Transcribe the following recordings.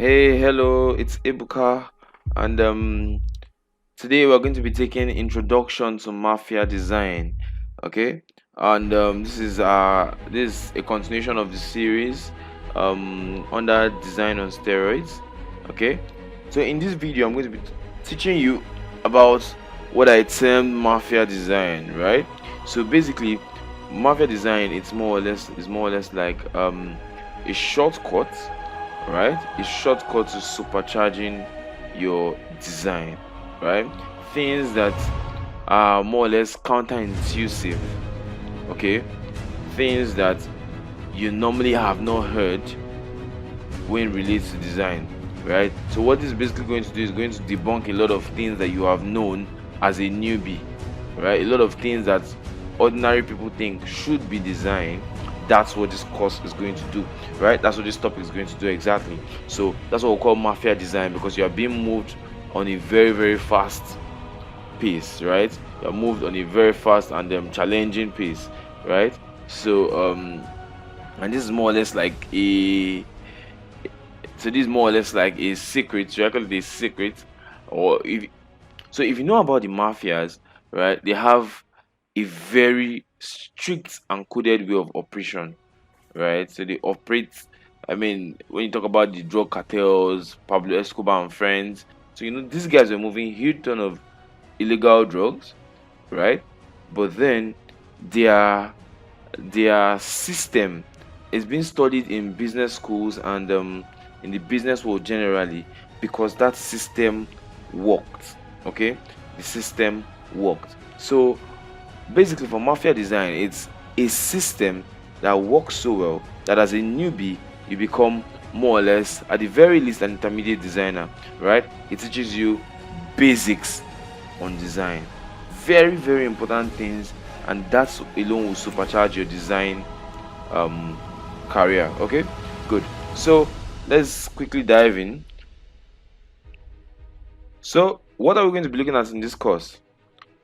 Hey, hello, it's Ibuka, and today we're going to be taking introduction to Mafia design. Okay, and this is a continuation of the series under design on steroids. Okay, so in this video, I'm going to be teaching you about what I termed Mafia design. Right. So basically, Mafia design it's more or less like a shortcut, right? A shortcut to supercharging your design, right? Things that are more or less counterintuitive, okay? Things that you normally have not heard when relates to design, right? So what this is basically going to do is going to debunk a lot of things that you have known as a newbie, right? A lot of things that ordinary people think should be designed. That's what this course is going to do, right? That's what this topic is going to do exactly. So that's what we call Mafia design, because you are being moved on a very, very fast pace, right? You're moved on a very fast and challenging pace, right? So and this is more or less like a so this is more or less like a secret. So I call it a secret, or if you know about the mafias, right? They have a very strict and coded way of operation, right? So they operate. I mean, when you talk about the drug cartels, Pablo Escobar and friends, so these guys were moving huge ton of illegal drugs, right? But then their their system is being studied in business schools and in the business world generally, because that system worked. Okay, the system worked. So basically, for Mafia design, it's a system that works so well that as a newbie you become more or less, at the very least, an intermediate designer, right? It teaches you basics on design, very, very important things, and that alone will supercharge your design um career. Okay, good. So let's quickly dive in. So what are we going to be looking at in this course?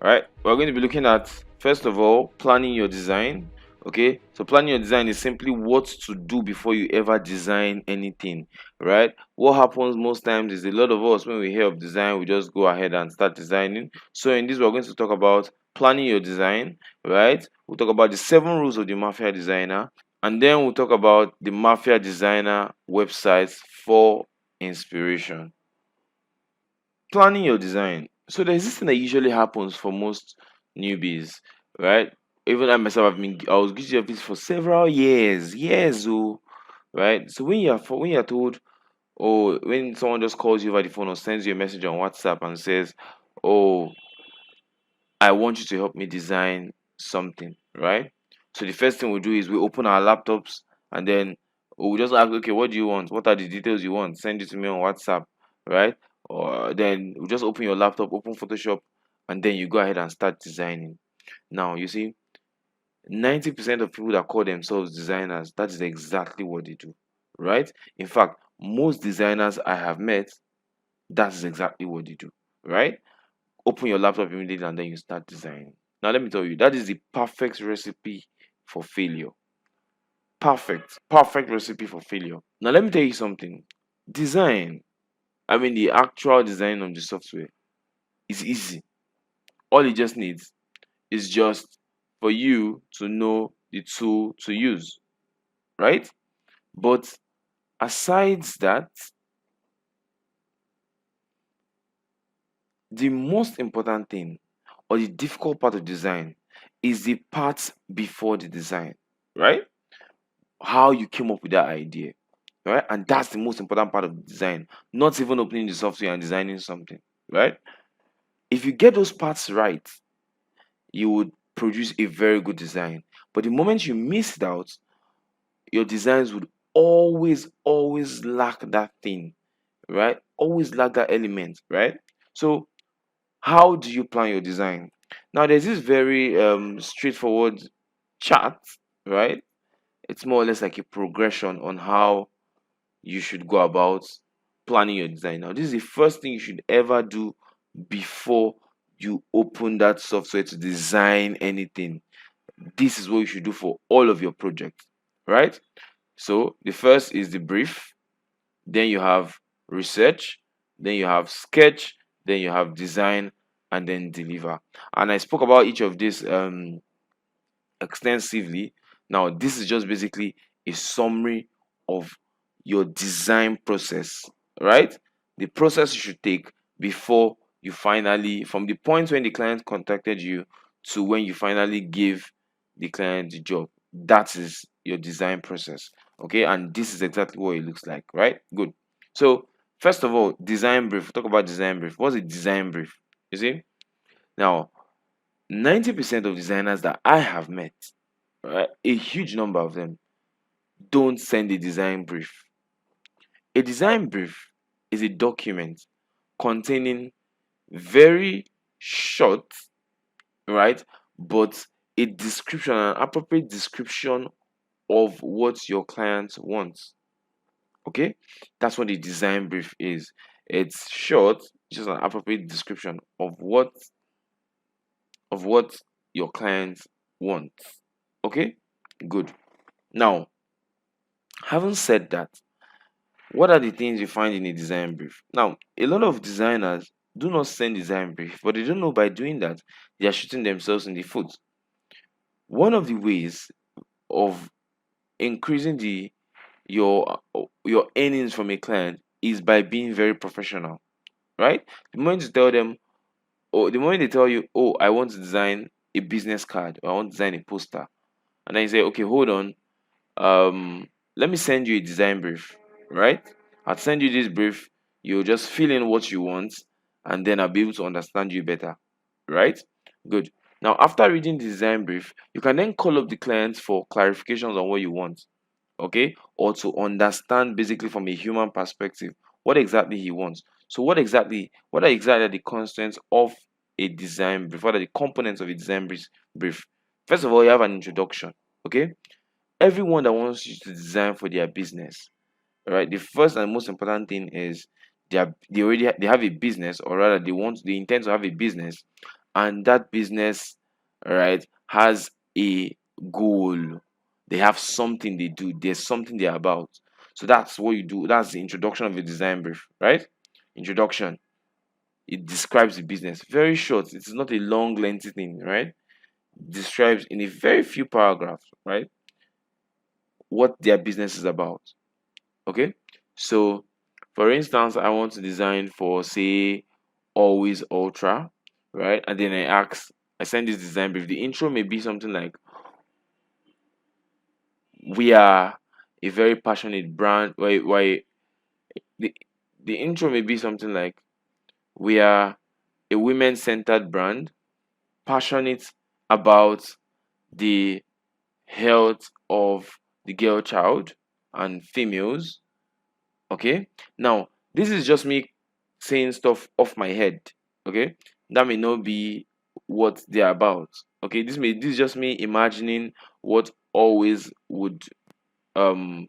Right, we're going to be looking at, first of all, planning your design. Okay, so planning your design is simply what to do before you ever design anything, right? What happens most times is, a lot of us, when we hear of design, we just go ahead and start designing. So in this, we're going to talk about planning your design, right? We'll talk about the 7 rules of the Mafia designer, and then we'll talk about the Mafia designer websites for inspiration. Planning your design. So there's this thing that usually happens for most newbies, right? Even I myself, I was guilty of this for several years, oh, right? So when you're told, or when someone just calls you over the phone or sends you a message on WhatsApp and says, "Oh, I want you to help me design something," right? So the first thing we do is we open our laptops, and then we just ask, "Okay, what do you want? What are the details you want? Send it to me on WhatsApp," right? Or then we just open your laptop, open Photoshop, and then you go ahead and start designing. Now, you see, 90% of people that call themselves designers, that is exactly what they do, right? In fact, most designers I have met, that is exactly what they do, right? Open your laptop immediately and then you start designing. Now, let me tell you, that is the perfect recipe for failure. Perfect recipe for failure. Now, let me tell you something. Design, I mean, the actual design of the software is easy. All it just needs is just for you to know the tool to use, right? But aside that, the most important thing, or the difficult part of design, is the part before the design, right? How you came up with that idea, right? And that's the most important part of the design, not even opening the software and designing something, right? If you get those parts right, you would produce a very good design. But the moment you miss it out, your designs would always lack that thing, right? Always lack that element, right? So how do you plan your design? Now there's this very straightforward chart, right? It's more or less like a progression on how you should go about planning your design. Now, this is the first thing you should ever do before you open that software to design anything. This is what you should do for all of your projects, right? So, the first is the brief, then you have research, then you have sketch, then you have design, and then deliver. And I spoke about each of these extensively. Now, this is just basically a summary of your design process, right? The process you should take before you finally, from the point when the client contacted you to when you finally give the client the job. That is your design process. Okay, and this is exactly what it looks like, right? Good. So, first of all, design brief. Talk about design brief. What's a design brief? You see, now 90% of designers that I have met, right, a huge number of them don't send a design brief. A design brief is a document containing very short, right, but a description, an appropriate description of what your client wants. Okay, that's what a design brief is. It's short, just an appropriate description of what your client wants. Okay, good. Now, having said that, what are the things you find in a design brief? Now, a lot of designers do not send design brief, but they don't know by doing that they are shooting themselves in the foot. One of the ways of increasing your earnings from a client is by being very professional, right? The moment you tell them, or the moment they tell you, "Oh, I want to design a business card, or I want to design a poster," and then you say, "Okay, hold on, let me send you a design brief," right? I'll send you this brief, you'll just fill in what you want, and then I'll be able to understand you better, right? Good. Now, after reading the design brief, you can then call up the client for clarifications on what you want, okay, or to understand basically from a human perspective what exactly he wants. So what are exactly the constants of a design brief? What are the components of a design brief? First of all, you have an introduction. Okay, everyone that wants you to design for their business, right, the first and most important thing is they have a business, or rather they intend to have a business, and that business, right, has a goal. They have something they do, there's something they're about. So that's what you do. That's the introduction of a design brief, right? Introduction. It describes the business, very short. It's not a long lengthy thing, right? Describes in a very few paragraphs, right, what their business is about. Okay, so for instance, I want to design for, say, Always Ultra, right? And then I send this design brief. The intro may be something like, "We are a very passionate brand." Why the the intro may be something like, "We are a women-centered brand, passionate about the health of the girl child and females." Okay, now this is just me saying stuff off my head. Okay, that may not be what they're about. Okay, this is just me imagining what Always would um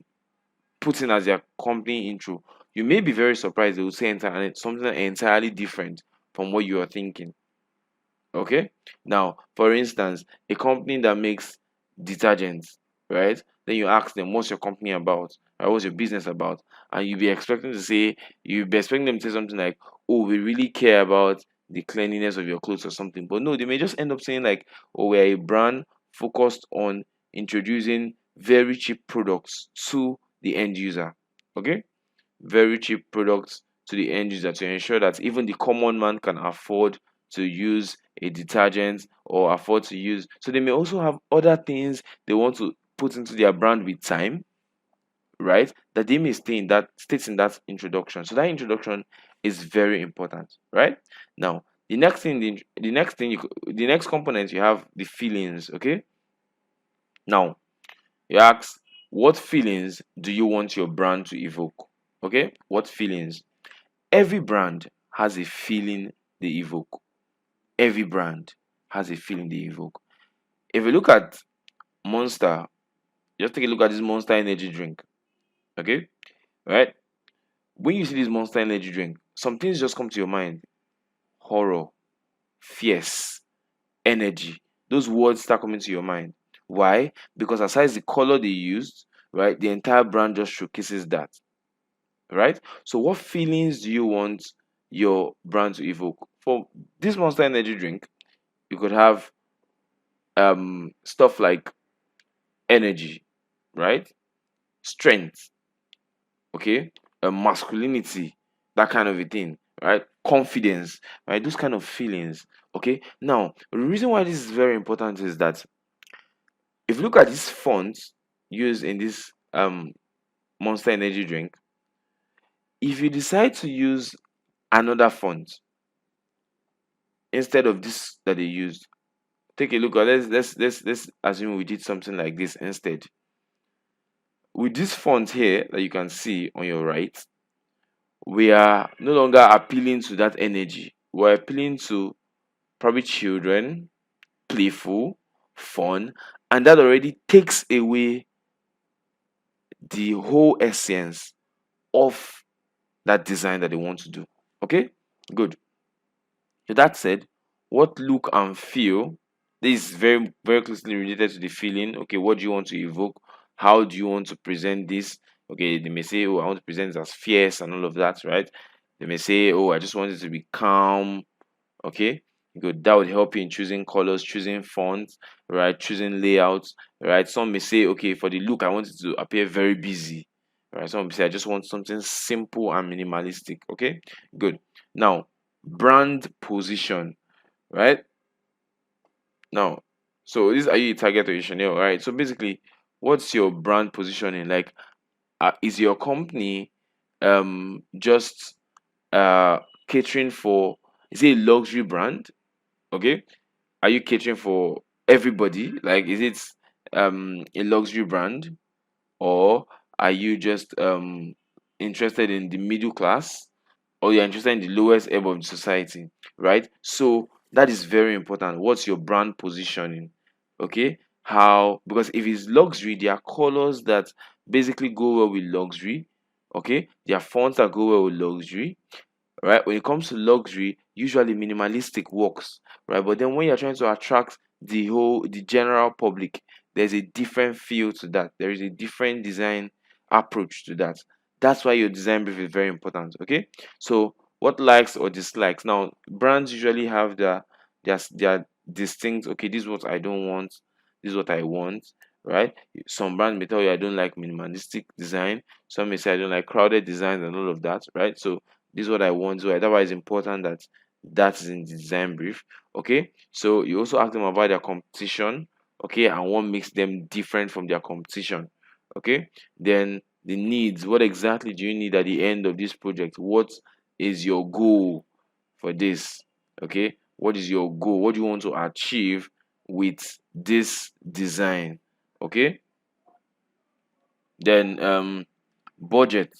put in as their company intro. You may be very surprised they will say something entirely different from what you are thinking. Okay, now for instance, a company that makes detergents, right? Then you ask them, "What's your company about? Or what's your business about?" And you'll be expecting them to say something like, "Oh, we really care about the cleanliness of your clothes," or something. But no, they may just end up saying like, "Oh, we're a brand focused on introducing very cheap products to the end user." Okay, very cheap products to the end user to ensure that even the common man can afford to use a detergent, or afford to use. So they may also have other things they want to put into their brand with time, right? That they may stay in that states in that introduction. So that introduction is very important, right? Now, the next component, you have the feelings. Okay. Now you ask, what feelings do you want your brand to evoke? Okay, what feelings? Every brand has a feeling they evoke. Every brand has a feeling they evoke. If you look at Monster, just take a look at this Monster energy drink. Okay, right? When you see this Monster energy drink, some things just come to your mind: horror, fierce, energy. Those words start coming to your mind. Why? Because aside the color they used, right, the entire brand just showcases that. right? So what feelings do you want your brand to evoke? For this Monster Energy drink, you could have stuff like energy, right? Strength, okay? Masculinity, that kind of a thing, right? Confidence, right? Those kind of feelings, okay? Now, the reason why this is very important is that if you look at these fonts used in this Monster Energy drink, if you decide to use another font instead of this that they used, take a look at, let's assume we did something like this instead. With this font here that you can see on your right, we are no longer appealing to that energy. We're appealing to probably children, playful, fun, and that already takes away the whole essence of that design that they want to do. Okay, good. So that said, what look and feel, this is very very closely related to the feeling. Okay, what do you want to evoke? How do you want to present this? Okay, they may say, oh, I want to present it as fierce and all of that, right? They may say, oh, I just want it to be calm. Okay, good. That would help you in choosing colors, choosing fonts, right? Choosing layouts, right? Some may say, okay, for the look, I want it to appear very busy, right? Some may say, I just want something simple and minimalistic. Okay, good. Now, brand position, right? Now, so this are you a target or a Chanel, right? So basically, what's your brand positioning? Like, is your company just catering for, is it a luxury brand? Okay, are you catering for everybody? Like, is it a luxury brand, or are you just interested in the middle class, or you're interested in the lowest ebb of the society, right? So that is very important. What's your brand positioning? Okay, how, because if it's luxury, there are colors that basically go well with luxury. Okay, there are fonts that go well with luxury, right? When it comes to luxury, usually minimalistic works, right? But then when you're trying to attract the general public, there's a different feel to that. There is a different design approach to that. That's why your design brief is very important. Okay, so what likes or dislikes? Now, brands usually have their distinct. Okay, this is what I don't want. This is what I want. Right? Some brands may tell you I don't like minimalistic design. Some may say I don't like crowded designs and all of that. Right? So this is what I want. So that's why it's important that that is in the design brief. Okay, so you also ask them about their competition. Okay, and what makes them different from their competition. Okay, then the needs. What exactly do you need at the end of this project? What is your goal for this? Okay, what is your goal? What do you want to achieve with this design? Okay, then budget.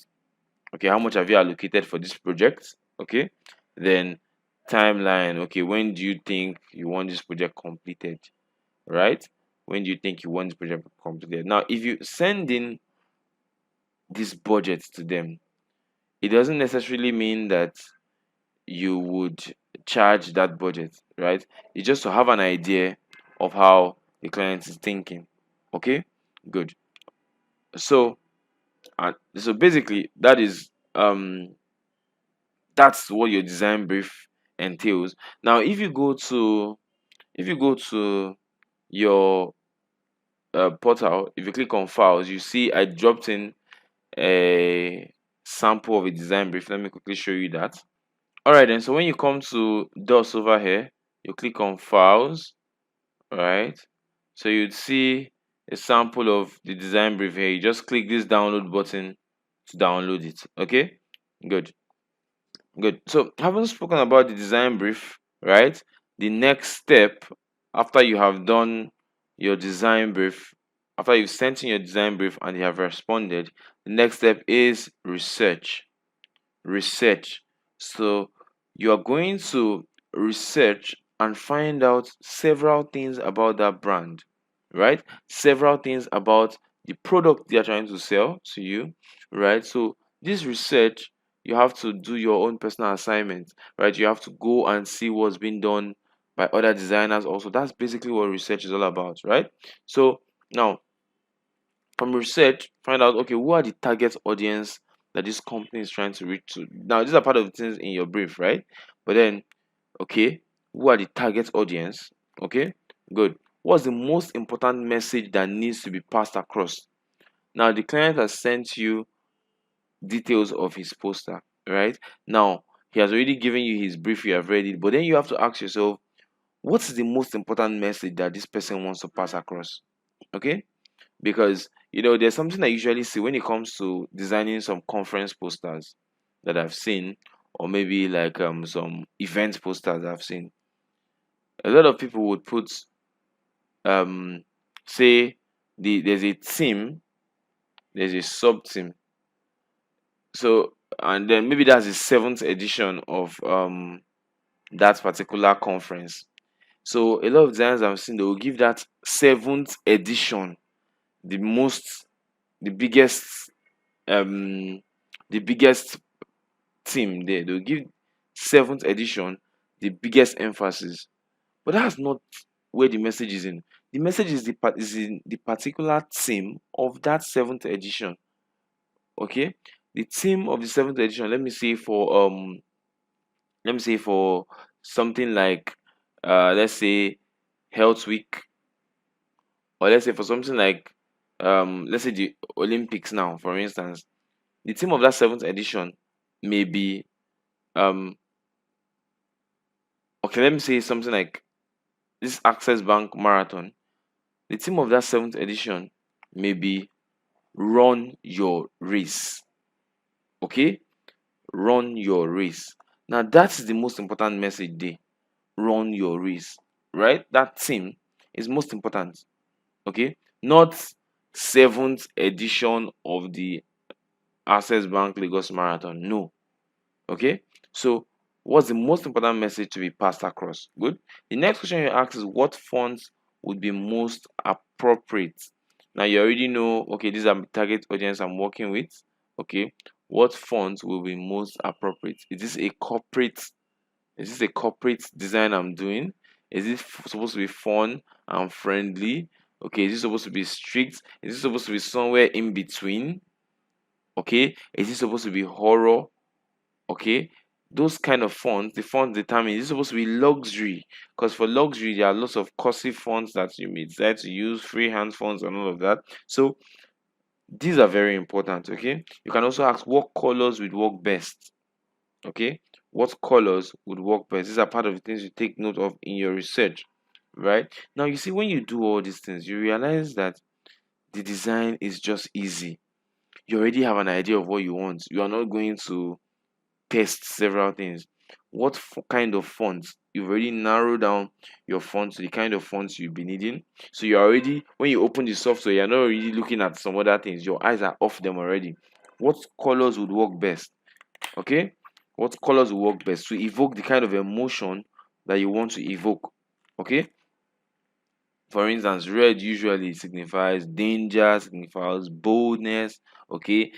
Okay, how much have you allocated for this project? Okay, then timeline. Okay, when do you think you want this project completed? Right, when do you think you want this project completed? Now, if you send in this budget to them, it doesn't necessarily mean that you would charge that budget, right? It's just to have an idea of how the client is thinking. Okay, good. So so basically that's what your design brief entails. Now, if you go to your portal, if you click on files, you see I dropped in a sample of a design brief. Let me quickly show you that. All right, then. So when you come to DOS over here, you click on files, right? So you'd see a sample of the design brief here. You just click this download button to download it. Okay, good. Good. So, having spoken about the design brief, right? The next step after you have done your design brief, after you've sent in your design brief and they have responded, the next step is research. Research. So, you are going to research and find out several things about that brand, right? Several things about the product they are trying to sell to you, right? So this research, you have to do your own personal assignment, right? You have to go and see what's been done by other designers also. That's basically what research is all about, right? So now from research, find out, okay, who are the target audience that this company is trying to reach to. Now, these are part of the things in your brief, right? But then, okay, who are the target audience? Okay, good. What's the most important message that needs to be passed across? Now, the client has sent you details of his poster, right? Now, he has already given you his brief, you have read it, but then you have to ask yourself, what's the most important message that this person wants to pass across? Okay, because there's something I usually see when it comes to designing some conference posters that I've seen, or maybe like some event posters I've seen. A lot of people would put um say there's a team, there's a sub team. So, and then maybe that's the seventh edition of that particular conference. So a lot of designers I've seen, they will give that seventh edition the most, the biggest, um, the biggest team there. They'll give seventh edition the biggest emphasis, but that's not where the message is in. The message is is in the particular theme of that seventh edition. Okay, the theme of the seventh edition. Let me say for something like let's say health week, or let's say for something like let's say the Olympics now, for instance. The theme of that seventh edition may be um okay, let me say something like this Access Bank Marathon. The theme of that seventh edition may be run your race. Okay, run your race. Now that's the most important message there. Run your race, right? That theme is most important. Okay, not seventh edition of the Access Bank Lagos Marathon. No. Okay, so what's the most important message to be passed across? Good. The next question you ask is what fonts would be most appropriate? Now you already know, okay, these are the target audience I'm working with. Okay, what fonts will be most appropriate? Is this a corporate design I'm doing? Is it supposed to be fun and friendly? Okay, is it supposed to be strict? Is it supposed to be somewhere in between? Okay, is it supposed to be horror? Okay, those kind of fonts, the font determine is supposed to be luxury, because for luxury there are lots of costly fonts that you may decide to use, freehand fonts and all of that. So these are very important. Okay, you can also ask what colors would work best. Okay, what colors would work best? These are part of the things you take note of in your research, right? Now you see, when you do all these things, you realize that the design is just easy. You already have an idea of what you want. You are not going to test several things. What kind of fonts? You've already narrowed down your fonts to the kind of fonts you'll be needing. So you're already, when you open the software, you're not already looking at some other things. Your eyes are off them already. What colors would work best? Okay, what colors will work best to evoke the kind of emotion that you want to evoke? Okay, for instance, red usually signifies danger, signifies boldness. Okay,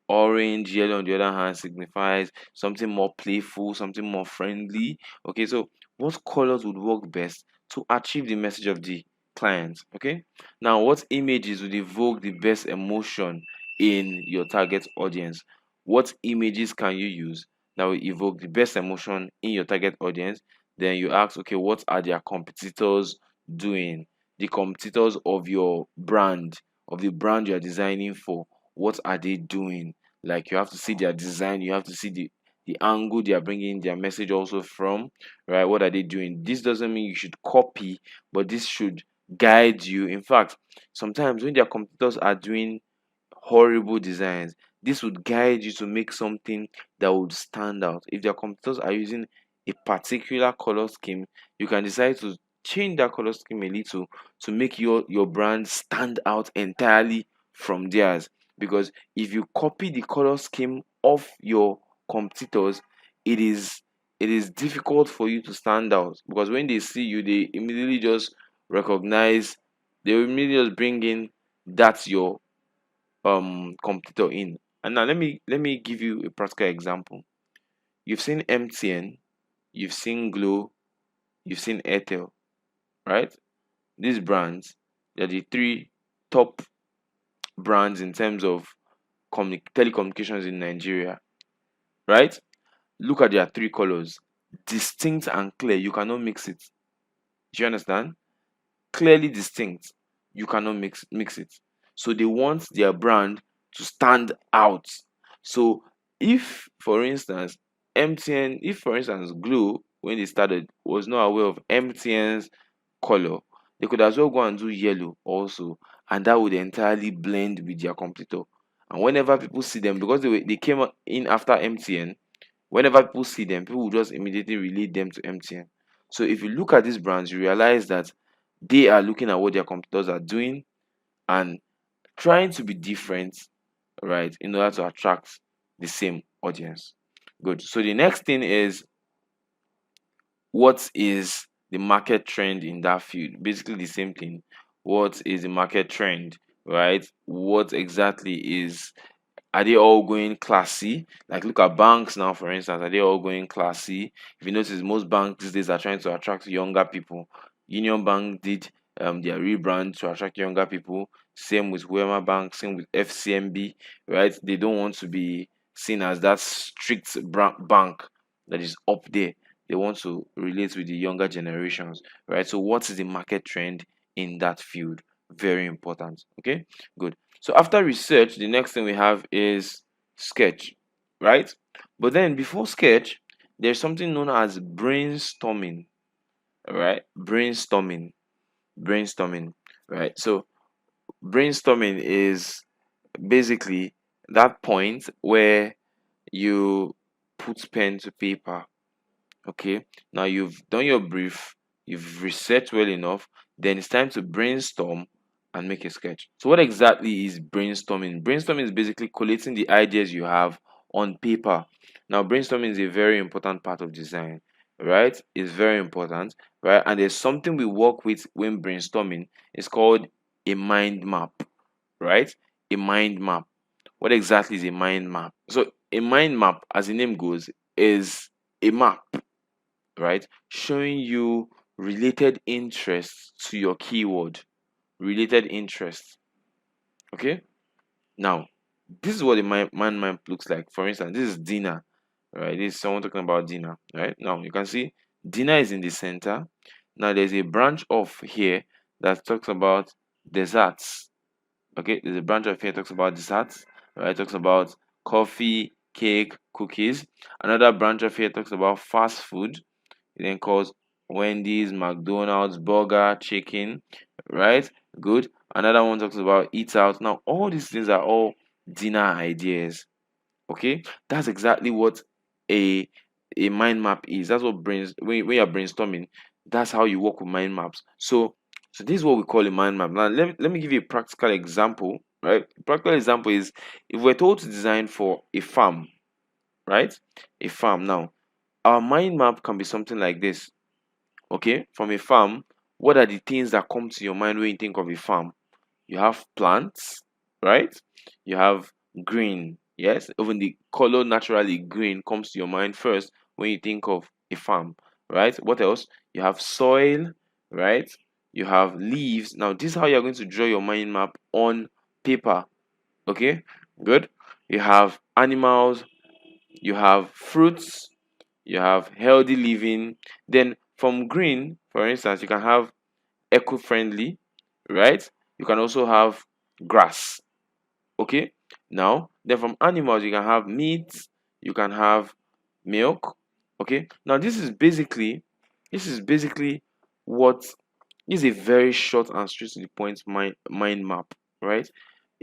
orange, yellow on the other hand signifies something more playful, something more friendly. Okay, so what colors would work best to achieve the message of the client? Okay, now what images would evoke the best emotion in your target audience? What images can you use that will evoke the best emotion in your target audience? Then you ask, okay, what are their competitors doing? The competitors of your brand, of the brand you are designing for, what are they doing? Like, you have to see their design, you have to see the angle they are bringing their message also from, right? What are they doing? This doesn't mean you should copy, but this should guide you. In fact, sometimes when their competitors are doing horrible designs, this would guide you to make something that would stand out. If their competitors are using a particular color scheme, you can decide to change that color scheme a little to make your brand stand out entirely from theirs. Because if you copy the color scheme of your competitors, it is difficult for you to stand out, because when they see you, they immediately just recognize, they will immediately just bring in that's your competitor in. And now let me give you a practical example. You've seen MTN, you've seen Glow, you've seen Airtel, right? These brands, they're the three top brands in terms of telecommunications in Nigeria, right? Look at their three colors, distinct and clear. You cannot mix it. Do you understand? Clearly distinct. You cannot mix it. So they want their brand to stand out. So if, for instance, if for instance Glo when they started was not aware of MTN's color, they could as well go and do yellow also, and that would entirely blend with their competitor. And whenever people see them, because they came in after MTN, whenever people see them, people will just immediately relate them to MTN. So if you look at these brands, you realize that they are looking at what their competitors are doing and trying to be different, right, in order to attract the same audience. Good. So the next thing is, what is the market trend in that field? Basically the same thing. What is the market trend, right? What exactly is, are they all going classy? Like look at banks now, for instance, are they all going classy? If you notice, most banks these days are trying to attract younger people. Union Bank did their rebrand to attract younger people. Same with Wema Bank, same with FCMB, right? They don't want to be seen as that strict bank that is up there. They want to relate with the younger generations, right? So what is the market trend in that field? Very important. Okay, good. So after research, the next thing we have is sketch, right? But then before sketch, there's something known as brainstorming, right? Brainstorming, right? So brainstorming is basically that point where you put pen to paper. Okay, now you've done your brief, you've researched well enough, then it's time to brainstorm and make a sketch. So, what exactly is brainstorming? Brainstorming is basically collating the ideas you have on paper. Now, brainstorming is a very important part of design, right? It's very important, right? And there's something we work with when brainstorming. It's called a mind map, right? A mind map. What exactly is a mind map? So, a mind map, as the name goes, is a map, right? Showing you related interests to your keyword, related interests. Okay. Now, this is what the mind map looks like. For instance, this is dinner, right? This is someone talking about dinner, right? Now you can see dinner is in the center. Now there's a branch off here that talks about desserts. Okay, there's a branch off here that talks about desserts, right? It talks about coffee, cake, cookies. Another branch off here talks about fast food. It then calls Wendy's, McDonald's, burger, chicken, right? Good. Another one talks about eat out. Now, all these things are all dinner ideas. Okay, that's exactly what a mind map is. That's what brains when you're brainstorming. That's how you work with mind maps. So this is what we call a mind map. Now, let me give you a practical example. Right, practical example is if we're told to design for a farm, right? A farm. Now, our mind map can be something like this. Okay, from a farm, what are the things that come to your mind when you think of a farm? You have plants, right? You have green. Yes, even the color naturally green comes to your mind first when you think of a farm, right? What else? You have soil, right? You have leaves. Now, this is how you're going to draw your mind map on paper. Okay, good. You have animals, you have fruits, you have healthy living. Then from green, for instance, you can have eco-friendly, right? You can also have grass. Okay. Now, then from animals, you can have meat, you can have milk. Okay. Now, this is basically what is a very short and straight to the point mind map, right?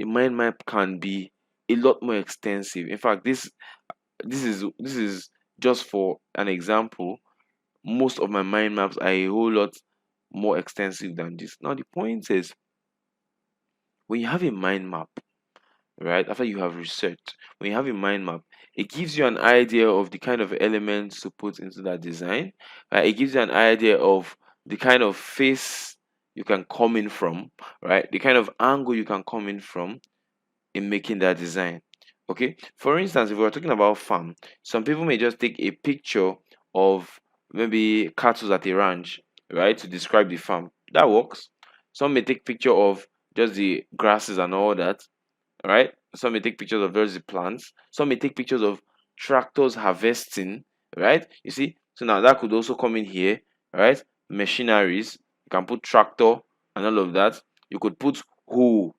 A mind map can be a lot more extensive. In fact, this is just for an example. Most of my mind maps are a whole lot more extensive than this. Now, the point is, when you have a mind map, right, after you have researched, when you have a mind map, it gives you an idea of the kind of elements to put into that design. Right? It gives you an idea of the kind of face you can come in from, right? The kind of angle you can come in from in making that design. Okay, for instance, if we're talking about farm, some people may just take a picture of maybe cattle at a ranch, right, to describe the farm. That works. Some may take picture of just the grasses and all that, right? some may take pictures of various plants, some may take pictures of tractors harvesting, right? You see, so now that could also come in here, right? Machineries, you can put tractor and all of that. You could put hoe,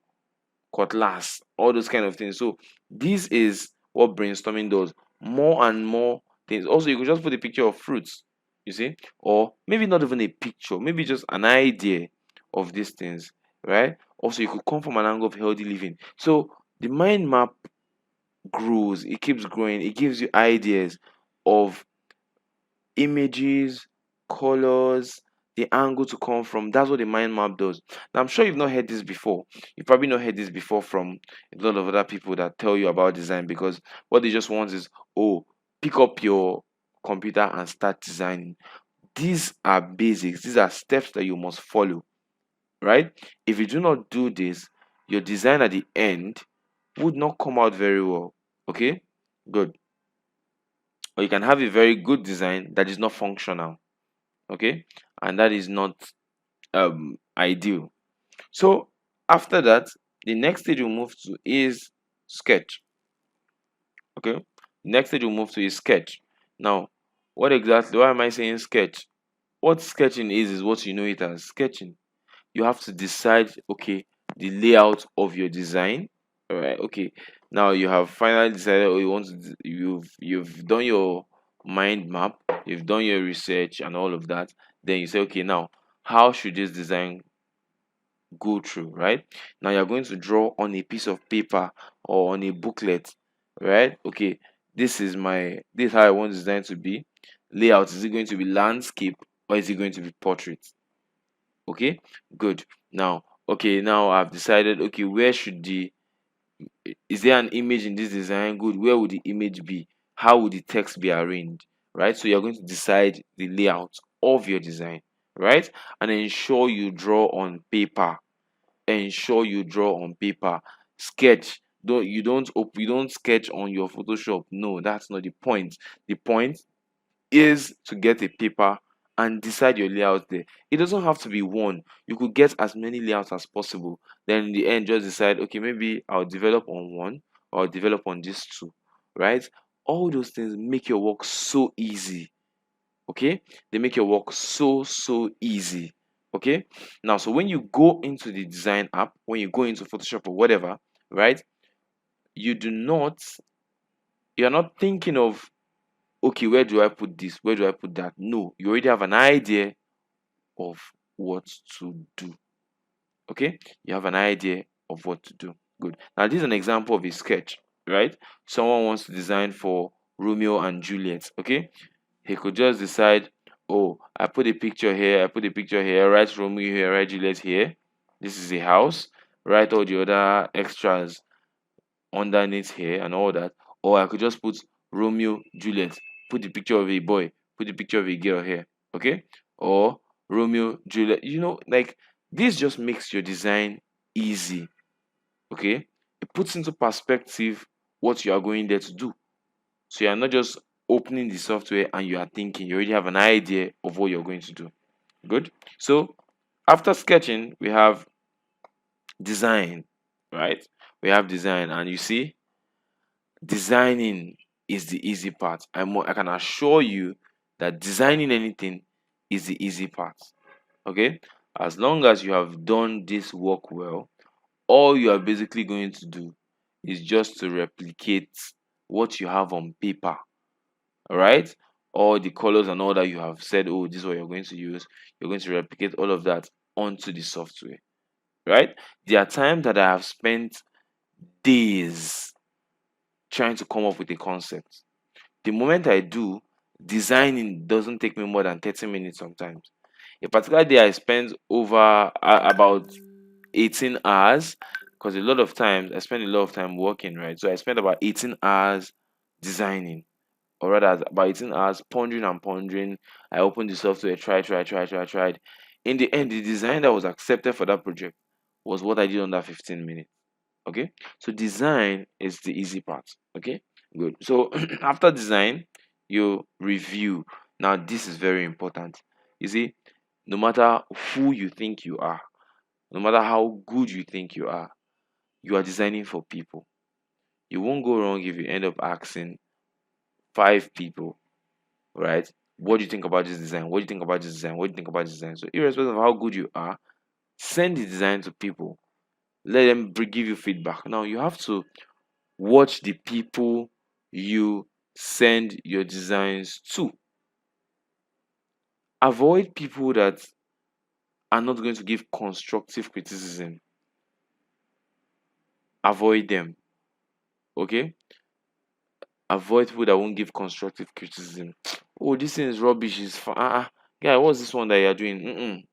cutlass, all those kind of things. So this is what brainstorming does. More and more things. Also, you could just put a picture of fruits, you see, or maybe not even a picture, maybe just an idea of these things, right? Also, you could come from an angle of healthy living. So the mind map grows, it keeps growing, it gives you ideas of images, colors, the angle to come from. That's what the mind map does. Now, I'm sure you've not heard this before. You've probably not heard this before from a lot of other people that tell you about design, because what they just want is, oh, pick up your computer and start designing. These are basics, these are steps that you must follow, right? If you do not do this, your design at the end would not come out very well. Okay, good. Or you can have a very good design that is not functional. Okay, and that is not ideal. So after that, the next stage we'll move to is sketch. Okay, next stage we'll move to is sketch. Now, what exactly, why am I saying sketch? What sketching is what you know it as sketching. You have to decide, okay, the layout of your design. All right, okay, now you have finally decided, or you want to you've done your mind map, you've done your research and all of that. Then you say, okay, now how should this design go through, right? Now you're going to draw on a piece of paper or on a booklet, right? Okay, this is how I want the design to be. Layout, is it going to be landscape or is it going to be portrait? Okay, good. Now, okay, now I've decided, okay, where should the is there an image in this design? Good. Where would the image be? How would the text be arranged? Right? So you're going to decide the layout of your design, right? And ensure you draw on paper. Ensure you draw on paper. Sketch. You don't sketch on your Photoshop. No, that's not the point. The point is to get a paper and decide your layout there. It doesn't have to be one. You could get as many layouts as possible. Then in the end, just decide, okay, maybe I'll develop on one or I'll develop on these two, right? All those things make your work so easy. Okay, they make your work so easy. Okay, now so when you go into the design app, when you go into Photoshop or whatever, right, you do not you're not thinking of, okay, where do I put this? Where do I put that? No, you already have an idea of what to do. Okay, you have an idea of what to do. Good. Now, this is an example of a sketch, right? Someone wants to design for Romeo and Juliet. Okay, he could just decide, oh, I put a picture here, I put a picture here, write Romeo here, write Juliet here. This is a house, write all the other extras underneath here and all that. Or I could just put Romeo, Juliet, put the picture of a boy, put the picture of a girl here, okay? Or Romeo, Juliet, like this just makes your design easy, okay? It puts into perspective what you are going there to do. So you are not just opening the software and you are thinking, you already have an idea of what you're going to do. Good. So after sketching, we have design, right? We have design, and you see, designing is the easy part. I can assure you that designing anything is the easy part. Okay, as long as you have done this work well, all you are basically going to do is just to replicate what you have on paper. All right, all the colors and all that you have said, oh, this is what you're going to use. You're going to replicate all of that onto the software. Right, there are times that I have spent days trying to come up with a concept. The moment I do, designing doesn't take me more than 30 minutes sometimes. A particular day I spend over about 18 hours, because a lot of times I spend a lot of time working, right? So I spend about 18 hours designing, or rather about 18 hours pondering and pondering. I opened the software, tried. In the end, the design that was accepted for that project was what I did under 15 minutes. Okay, so design is the easy part. Okay, good. So after design, you review. Now this is very important. You see, no matter who you think you are, no matter how good you think you are designing for people. You won't go wrong if you end up asking 5 people, right? What do you think about this design? What do you think about this design? What do you think about this design? So irrespective of how good you are, send the design to people. Let them give you feedback. Now you have to watch the people you send your designs to. Avoid people that are not going to give constructive criticism. Avoid them. Okay? Avoid people that won't give constructive criticism. Oh, this thing is rubbish. Is guy, what's this one that you're doing?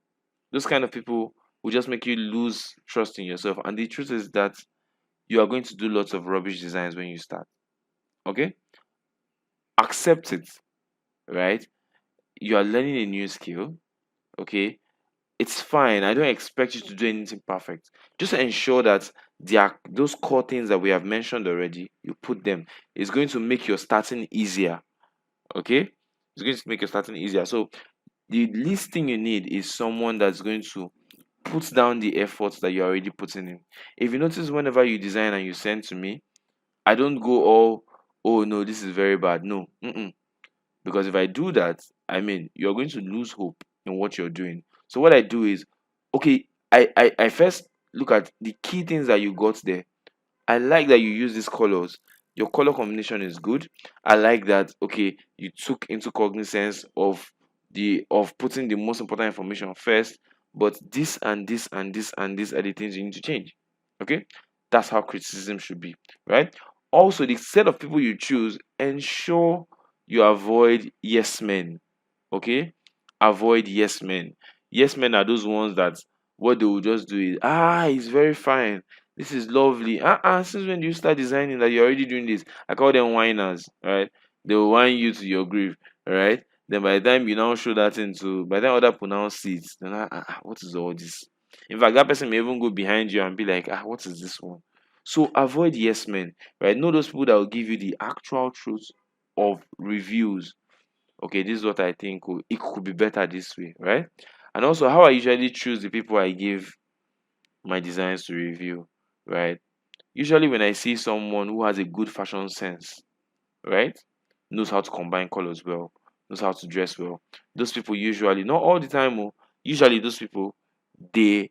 Those kind of people will just make you lose trust in yourself. And the truth is that you are going to do lots of rubbish designs when you start. Okay? Accept it, right? You are learning a new skill. Okay? It's fine. I don't expect you to do anything perfect. Just ensure that there are those core things that we have mentioned already, you put them. It's going to make your starting easier. Okay? It's going to make your starting easier. So the least thing you need is someone that's going to put down the efforts that you're already putting in. If you notice, whenever you design and you send to me, I don't go all, oh no, this is very bad. No. Because if I do that, I mean, you're going to lose hope in what you're doing. So what I do is, okay, I first look at the key things that you got there. I like that you use these colors. Your color combination is good. I like that, okay, you took into cognizance of putting the most important information first, but this and this and this and this are the things you need to change. Okay? That's how criticism should be, right? Also, the set of people you choose, ensure you avoid yes men. Okay? Avoid yes men. Yes men are those ones that what they will just do is, it's very fine. This is lovely. Since when do you start designing that you're already doing this? I call them whiners, right? They will whine you to your grief, right? Then by the time you now show that into, by the time other people now see it, then what is all this? In fact, that person may even go behind you and be like, what is this one? So avoid yes men, right? Know those people that will give you the actual truth of reviews. Okay, this is what I think it could be better this way, right? And also how I usually choose the people I give my designs to review, right? Usually when I see someone who has a good fashion sense, right? Knows how to combine colors well, knows how to dress well. Those people usually, not all the time, usually those people they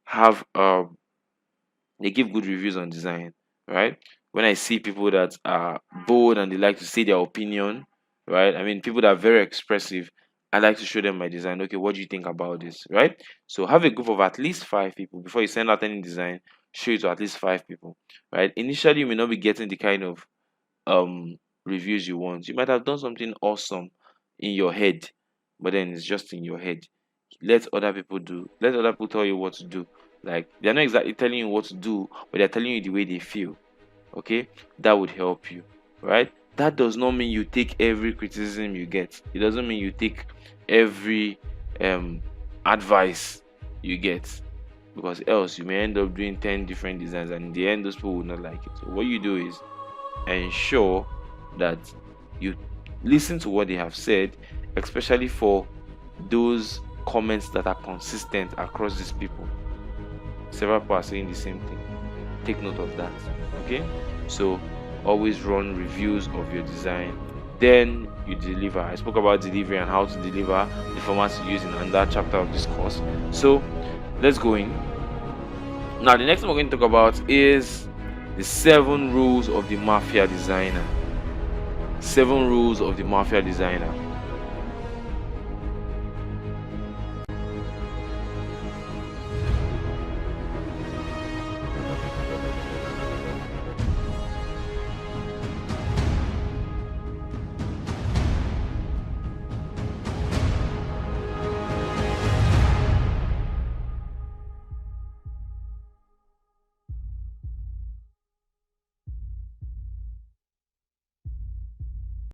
have they give good reviews on design, right? When I see people that are bold and they like to say their opinion, right? I mean, people that are very expressive, I like to show them my design. Okay, what do you think about this, right? So have a group of at least 5 people before you send out any design. Show it to at least 5 people, right? Initially, you may not be getting the kind of um reviews you want. You might have done something awesome in your head, but then it's just in your head. Let other people tell you what to do. Like they're not exactly telling you what to do, but they're telling you the way they feel. Okay, that would help you, right? That does not mean you take every criticism you get. It doesn't mean you take every advice you get, because else you may end up doing 10 different designs and in the end those people will not like it. So what you do is ensure that you listen to what they have said, especially for those comments that are consistent across these people. Several people are saying the same thing. Take note of that. Okay, so always run reviews of your design, then you deliver. I spoke about delivery and how to deliver, the formats to use in that chapter of this course. So let's go in. Now the next thing we're going to talk about is the 7 rules of the Mafia designer. 7 rules of the Mafia designer.